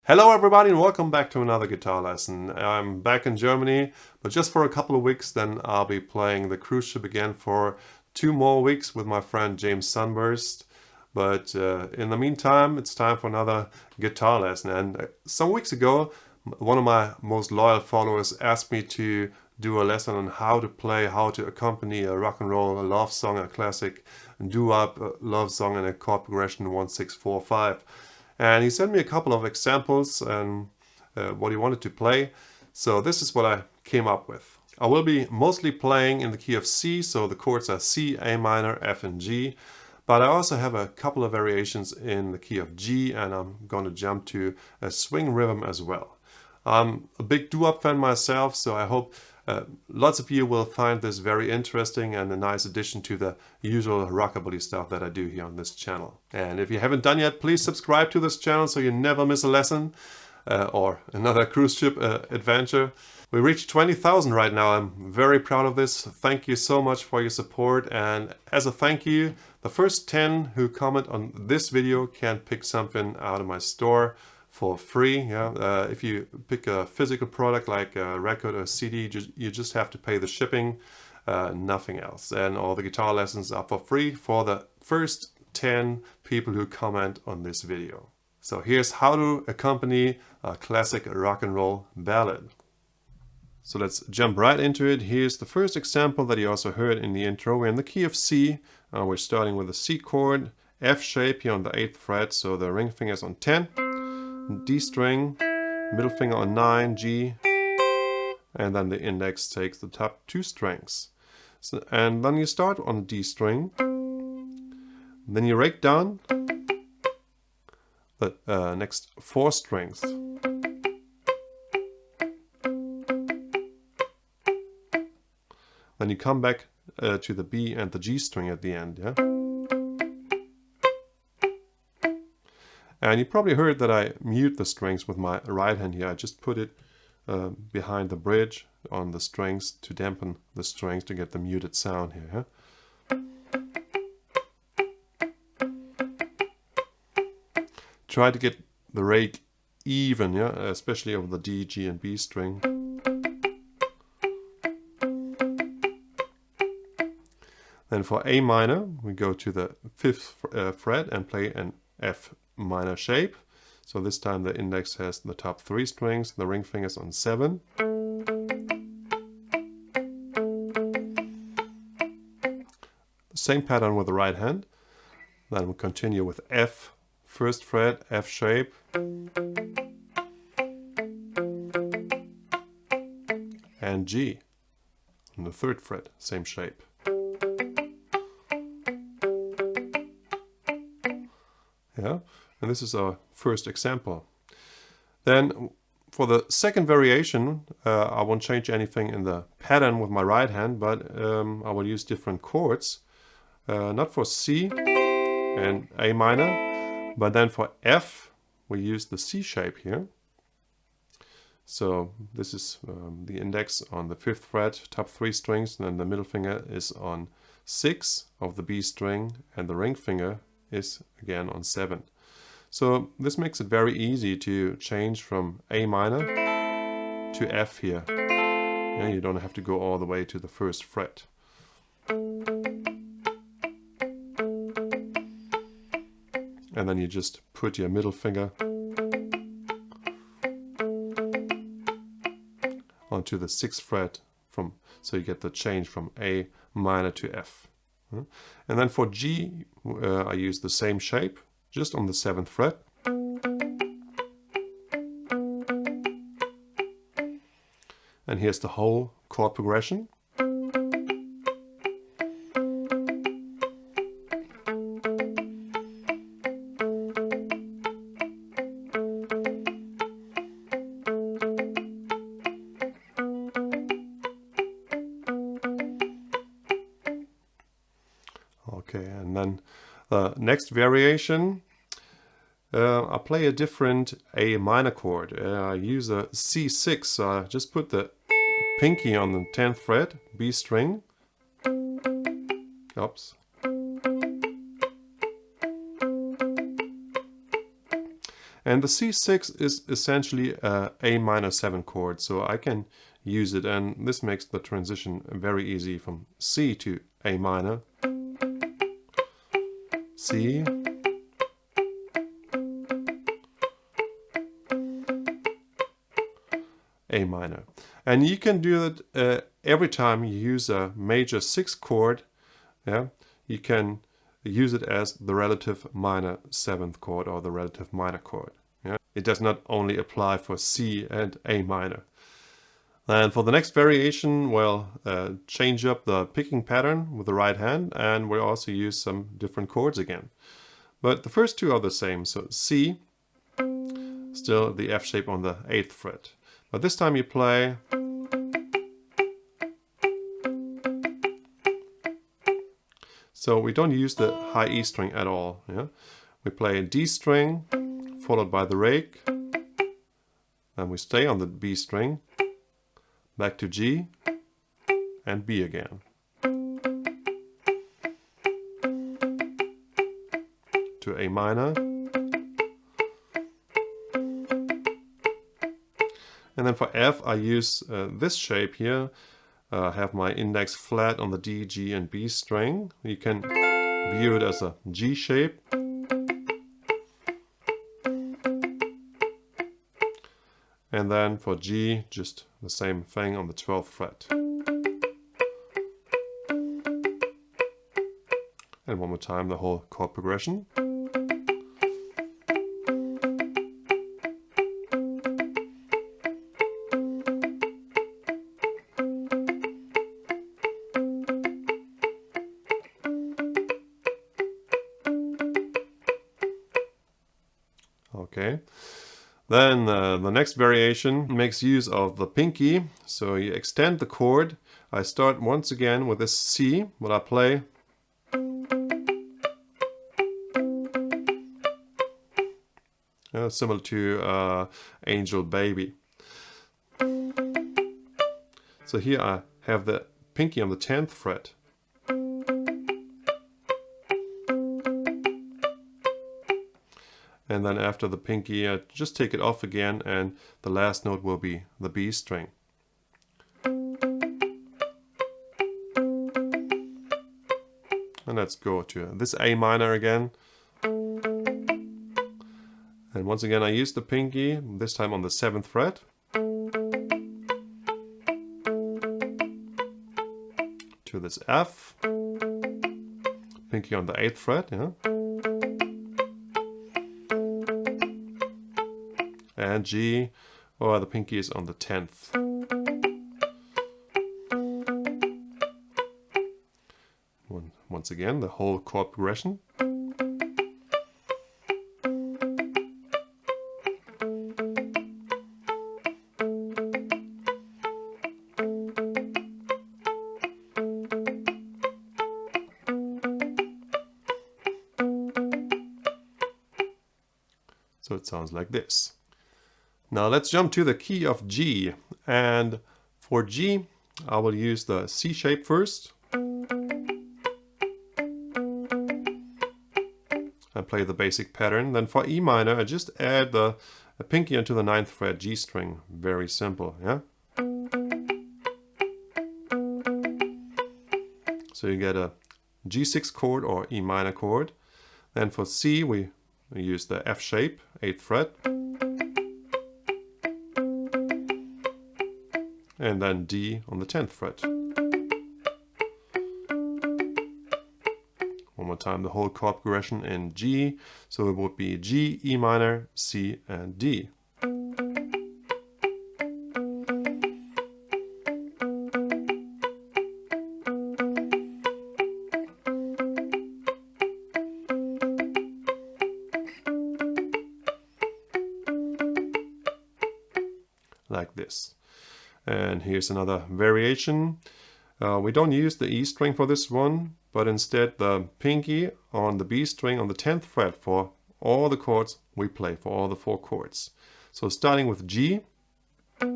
Hello everybody and welcome back to another guitar lesson. I'm back in Germany, but just for a couple of weeks, then I'll be playing the cruise ship again for 2 more weeks with my friend James Sunburst. But in the meantime, it's time for another guitar lesson. And some weeks ago, one of my most loyal followers asked me to do a lesson on how to accompany a rock and roll, a love song, a classic DooWop love song, and a chord progression 1-6-4-5. And he sent me a couple of examples and what he wanted to play. So this is what I came up with. I will be mostly playing in the key of C, so the chords are C, A minor, F, and G. But I also have a couple of variations in the key of G, and I'm going to jump to a swing rhythm as well. I'm a big DooWop fan myself, so I hope lots of you will find this very interesting and a nice addition to the usual rockabilly stuff that I do here on this channel. And if you haven't done yet, please subscribe to this channel so you never miss a lesson or another cruise ship adventure. We reached 20,000 right now. I'm very proud of this. Thank you so much for your support. And as a thank you, the first 10 who comment on this video can pick something out of my store for free. If you pick a physical product like a record or a CD, you just have to pay the shipping, nothing else. And all the guitar lessons are for free for the first 10 people who comment on this video. So here's how to accompany a classic rock and roll ballad. So let's jump right into it. Here's the first example that you also heard in the intro. We're in the key of C. We're starting with a C chord, F shape here on the 8th fret, so the ring finger is on 10. D string, middle finger on 9, G, and then the index takes the top 2 strings. So, and then you start on D string, then you rake down the next 4 strings. Then you come back to the B and the G string at the end, yeah? And you probably heard that I mute the strings with my right hand here. I just put it behind the bridge on the strings to dampen the strings to get the muted sound here. Try to get the rake even, yeah, especially over the D, G, and B string. Then for A minor, we go to the 5th fret and play an F minor shape. So this time the index has the top 3 strings, the ring finger is on 7. The same pattern with the right hand. Then we continue with F, 1st fret, F shape. And G on the 3rd fret, same shape. Yeah, and this is our first example. Then for the second variation, I won't change anything in the pattern with my right hand, but I will use different chords. Not for C and A minor, but then for F, we use the C shape here. So this is the index on the 5th fret, top 3 strings, and then the middle finger is on 6 of the B string, and the ring finger is again on 7. So this makes it very easy to change from A minor to F here. Yeah, you don't have to go all the way to the 1st fret. And then you just put your middle finger onto the 6th fret, so you get the change from A minor to F. And then for G, I use the same shape, just on the 7th fret. And here's the whole chord progression. Okay, and then the next variation, I play a different A minor chord. I use a C6, so I just put the pinky on the 10th fret, B string. Oops. And the C6 is essentially a A minor 7 chord, so I can use it, and this makes the transition very easy from C to A minor, C, A minor. And you can do that every time you use a major 6 chord. Yeah, you can use it as the relative minor 7th chord or the relative minor chord. Yeah, it does not only apply for C and A minor. And for the next variation, well, change up the picking pattern with the right hand, and we'll also use some different chords again. But the first two are the same, so C, still the F shape on the 8th fret. But this time you play so we don't use the high E string at all. Yeah? We play a D string followed by the rake, then we stay on the B string, back to G, and B again. To A minor. And then for F I use this shape here. I have my index flat on the D, G, and B string. You can view it as a G shape. And then for G, just the same thing on the 12th fret. And one more time, the whole chord progression. Okay. Then the next variation makes use of the pinky. So you extend the chord. I start once again with this C, what I play. Similar to Angel Baby. So here I have the pinky on the 10th fret. And then after the pinky, just take it off again, and the last note will be the B string. And let's go to this A minor again. And once again I use the pinky, this time on the 7th fret. To this F. Pinky on the 8th fret, yeah. And G, or the pinky is on the 10th. Once again, the whole chord progression. So it sounds like this. Now let's jump to the key of G, and for G I will use the C shape first and play the basic pattern. Then for E minor I just add the pinky onto the 9th fret G string. Very simple, yeah? So you get a G6 chord or E minor chord. Then for C we use the F shape, 8th fret. And then D on the 10th fret. One more time, the whole chord progression in G. So it would be G, E minor, C, and D. Like this. And here's another variation. We don't use the E string for this one, but instead the pinky on the B string on the 10th fret for all the chords we play, for all the 4 chords. So starting with G, it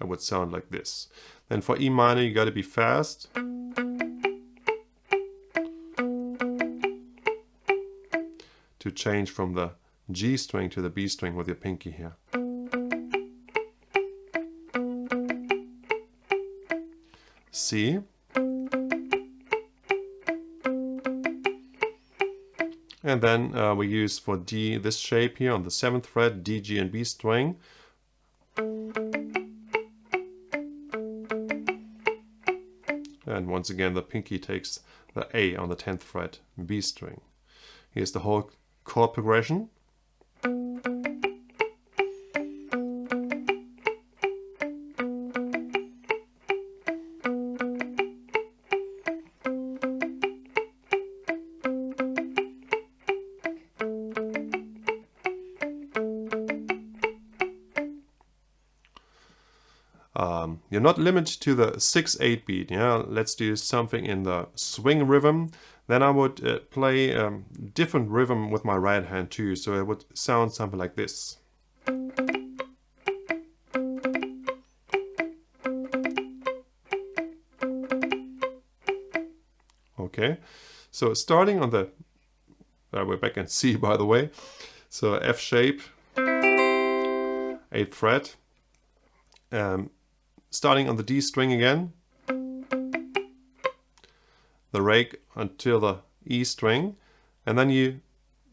would sound like this. Then for E minor you got to be fast. to change from the G string to the B string with your pinky here. C. And then we use for D this shape here on the 7th fret, D, G and B string. And once again the pinky takes the A on the 10th fret, B string. Here's the whole chord progression. You're not limited to the 6/8 beat. Yeah, let's do something in the swing rhythm. Then I would play different rhythm with my right hand too, so it would sound something like this. Okay, so starting on the we're back in C, by the way. So F shape, 8th fret. Starting on the D string again, the rake until the E string, and then you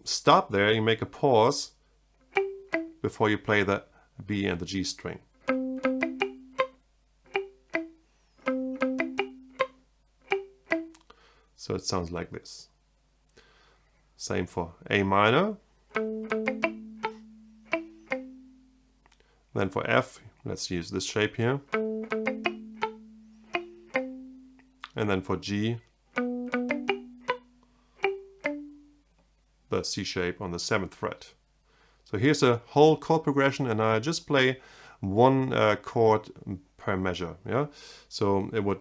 stop there, you make a pause before you play the B and the G string. So it sounds like this. Same for A minor. Then for F, let's use this shape here. And then for G, the C shape on the 7th fret. So here's a whole chord progression, and I just play one chord per measure. Yeah, so it would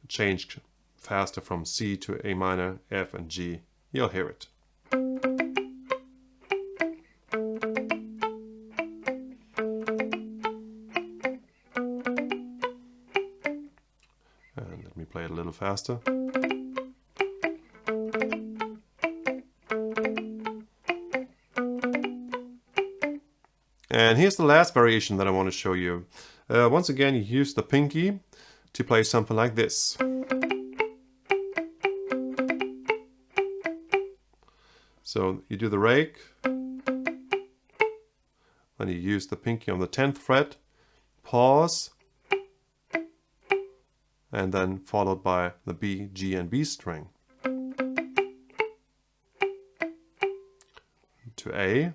change faster from C to A minor, F and G. You'll hear it. And let me play it a little faster. And here's the last variation that I want to show you. Once again, you use the pinky to play something like this. So you do the rake, then you use the pinky on the 10th fret, pause, and then followed by the B, G and B string. To A.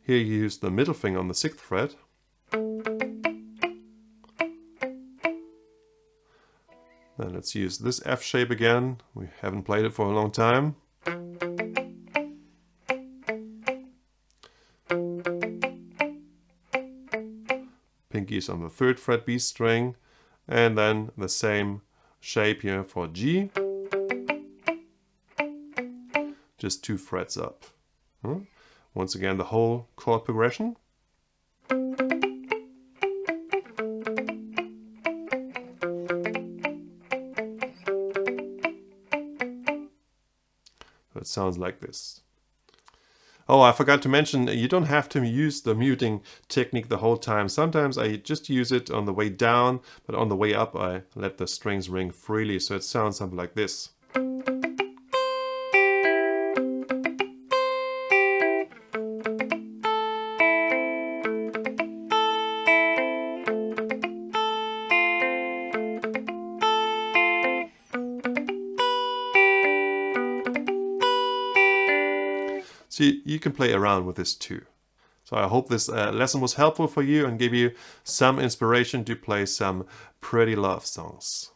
Here you use the middle finger on the 6th fret. Then let's use this F shape again. We haven't played it for a long time. Pinky is on the 3rd fret B string, and then the same shape here for G. Just 2 frets up. Once again, the whole chord progression. So it sounds like this. Oh, I forgot to mention, you don't have to use the muting technique the whole time. Sometimes I just use it on the way down, but on the way up I let the strings ring freely, so it sounds something like this. So you can play around with this too. So I hope this lesson was helpful for you and gave you some inspiration to play some pretty love songs.